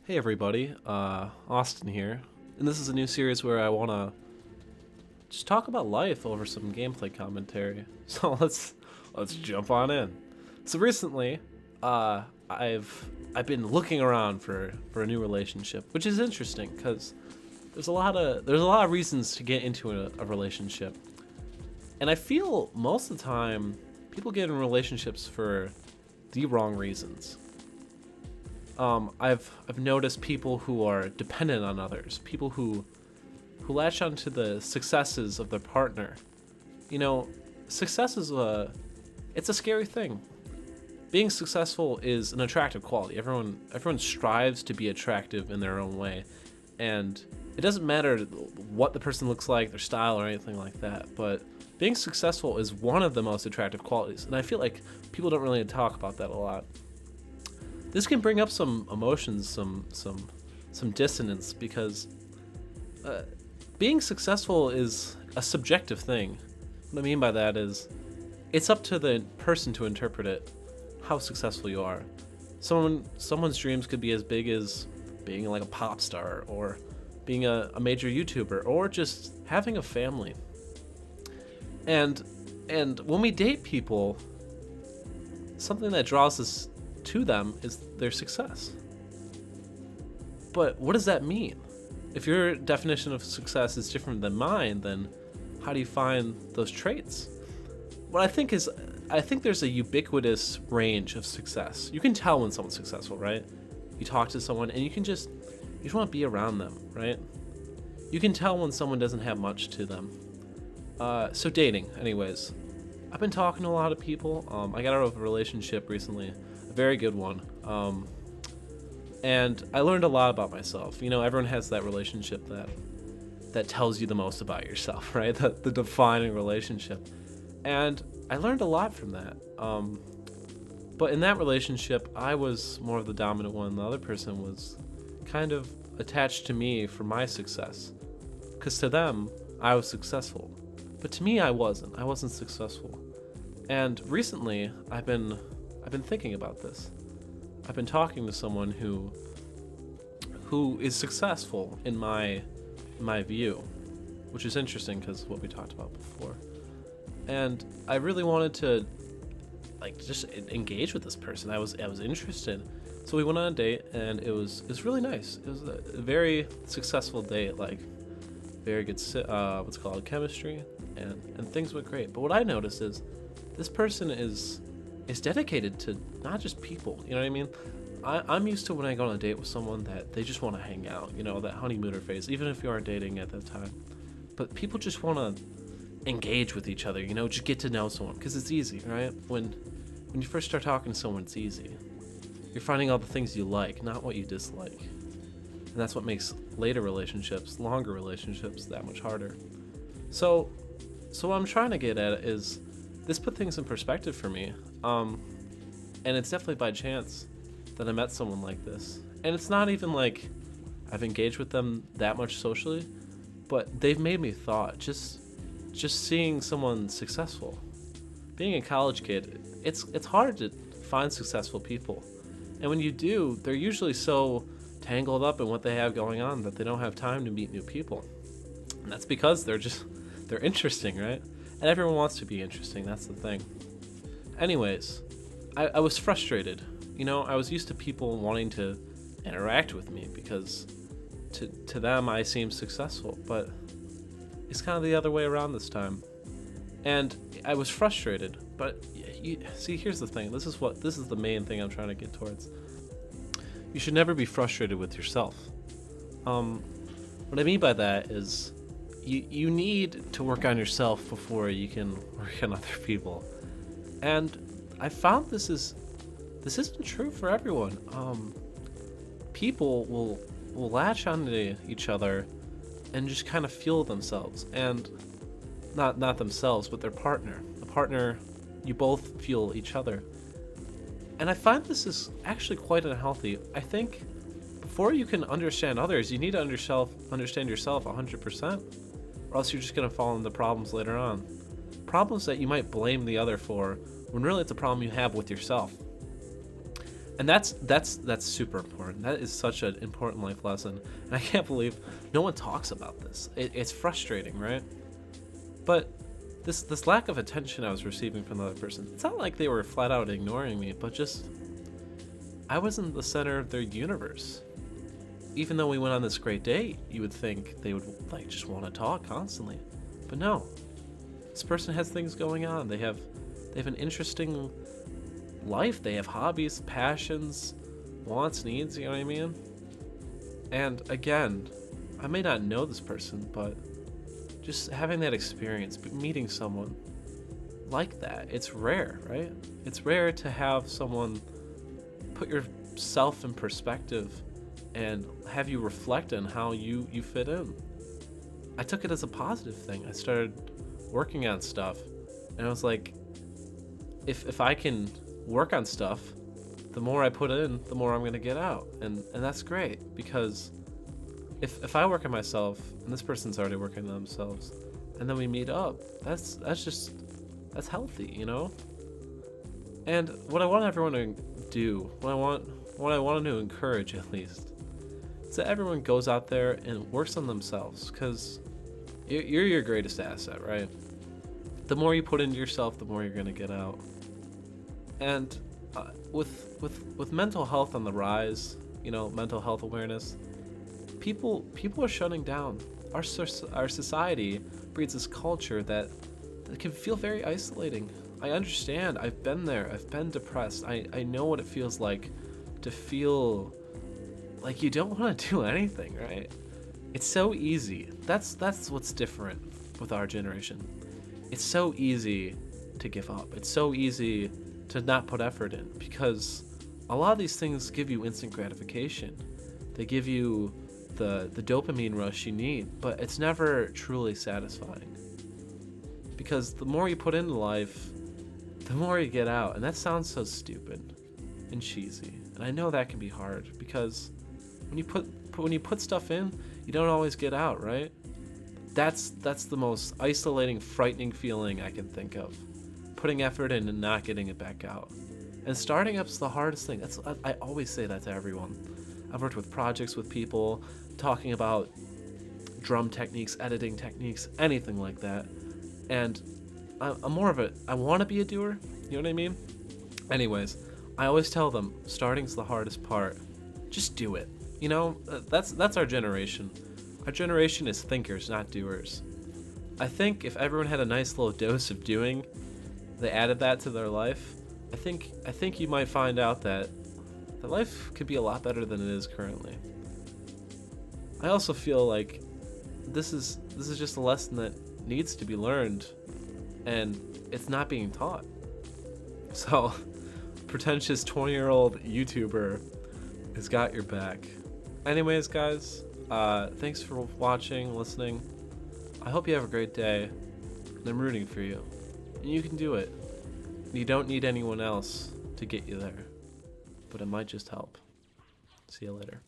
Hey everybody, Austin here, and this is a new series where I want to just talk about life over some gameplay commentary. So let's jump on in. So recently, I've been looking around for a new relationship, which is interesting because there's a lot of reasons to get into a relationship, and I feel most of the time people get in relationships for the wrong reasons. I've noticed people who are dependent on others, people who latch onto the successes of their partner. You know, success is it's a scary thing. Being successful is an attractive quality. Everyone strives to be attractive in their own way, and it doesn't matter what the person looks like, their style, or anything like that. But being successful is one of the most attractive qualities, and I feel like people don't really talk about that a lot. This can bring up some emotions, some dissonance, because being successful is a subjective thing. What I mean by that is it's up to the person to interpret it, how successful you are. Someone's dreams could be as big as being like a pop star, or being a major YouTuber, or just having a family. And when we date people, something that draws us to them is their success. But what does that mean? If your definition of success is different than mine, then how do you find those traits? What I think there's a ubiquitous range of success. You can tell when someone's successful, right? You talk to someone and you just want to be around them, right? You can tell when someone doesn't have much to them. So dating, anyways. I've been talking to a lot of people. I got out of a relationship recently, a very good one. And I learned a lot about myself. You know, everyone has that relationship that tells you the most about yourself, right? The defining relationship. And I learned a lot from that. But in that relationship, I was more of the dominant one. The other person was kind of attached to me for my success. Because to them, I was successful. But to me, I wasn't. I wasn't successful. And recently, I've been thinking about this. I've been talking to someone who is successful in my view, which is interesting because what we talked about before. And I really wanted to just engage with this person. I was interested. So we went on a date, and it was really nice. It was a very successful date, like very good what's it called, chemistry, and things went great. But what I noticed is this person is dedicated to not just people, you know what I mean? I'm used to when I go on a date with someone that they just want to hang out, you know, that honeymooner phase, even if you aren't dating at that time. But people just want to engage with each other, you know, just get to know someone, because it's easy, right? When you first start talking to someone, it's easy. You're finding out the things you like, not what you dislike. And that's what makes later relationships, longer relationships, that much harder. So what I'm trying to get at is this put things in perspective for me. And it's definitely by chance that I met someone like this. And it's not even like I've engaged with them that much socially, but they've made me thought. Just seeing someone successful. Being a college kid, it's hard to find successful people. And when you do, they're usually so tangled up in what they have going on that they don't have time to meet new people. And that's because they're interesting, right? And everyone wants to be interesting, that's the thing. Anyways, I was frustrated. You know, I was used to people wanting to interact with me because to them I seem successful, but it's kind of the other way around this time. And I was frustrated, but you see, here's the thing. This is the main thing I'm trying to get towards. You should never be frustrated with yourself. What I mean by that is you need to work on yourself before you can work on other people. And I found this isn't true for everyone. People will latch onto each other and just kind of fuel themselves, and not themselves, but their partner. The partner, you both fuel each other. And I find this is actually quite unhealthy. I think before you can understand others, you need to understand yourself 100%, or else you're just going to fall into problems later on. Problems that you might blame the other for, when really it's a problem you have with yourself. And that's super important. That is such an important life lesson, and I can't believe no one talks about this. It's frustrating, right? But this lack of attention I was receiving from the other person, it's not like they were flat out ignoring me, but just I wasn't the center of their universe. Even though we went on this great date, you would think they would like just want to talk constantly, but no. This person has things going on. They have an interesting life. They have hobbies, passions, wants, needs, you know what I mean? And again, I may not know this person, but just having that experience, meeting someone like that, it's rare, right? It's rare to have someone put yourself in perspective and have you reflect on how you fit in. I took it as a positive thing. I started working on stuff, and I was like, if I can work on stuff, the more I put in, the more I'm gonna get out, and that's great, because if I work on myself and this person's already working on themselves, and then we meet up, that's healthy, you know. And what I want everyone to do, what I want to encourage at least, is that everyone goes out there and works on themselves, because you're your greatest asset, right? The more you put into yourself, the more you're gonna get out. And with mental health on the rise, you know, mental health awareness, people are shutting down. Our society breeds this culture that can feel very isolating. I understand. I've been there. I've been depressed. I know what it feels like to feel like you don't want to do anything, right? It's so easy. That's what's different with our generation. It's so easy to give up. It's so easy to not put effort in, because a lot of these things give you instant gratification. They give you the dopamine rush you need, but it's never truly satisfying. Because the more you put into life, the more you get out. And that sounds so stupid and cheesy. And I know that can be hard, because when you put stuff in, you don't always get out, right? That's the most isolating, frightening feeling I can think of. Putting effort in and not getting it back out. And starting up's the hardest thing. I always say that to everyone. I've worked with projects with people, talking about drum techniques, editing techniques, anything like that. And I'm more of I want to be a doer, you know what I mean? Anyways, I always tell them, starting's the hardest part. Just do it. You know, that's our generation. Our generation is thinkers, not doers. I think if everyone had a nice little dose of doing, they added that to their life, I think you might find out that life could be a lot better than it is currently. I also feel like this is just a lesson that needs to be learned, and it's not being taught. So, pretentious 20-year-old YouTuber has got your back. Anyways, guys, thanks for watching, listening. I hope you have a great day, and I'm rooting for you. And you can do it. You don't need anyone else to get you there, but it might just help. See you later.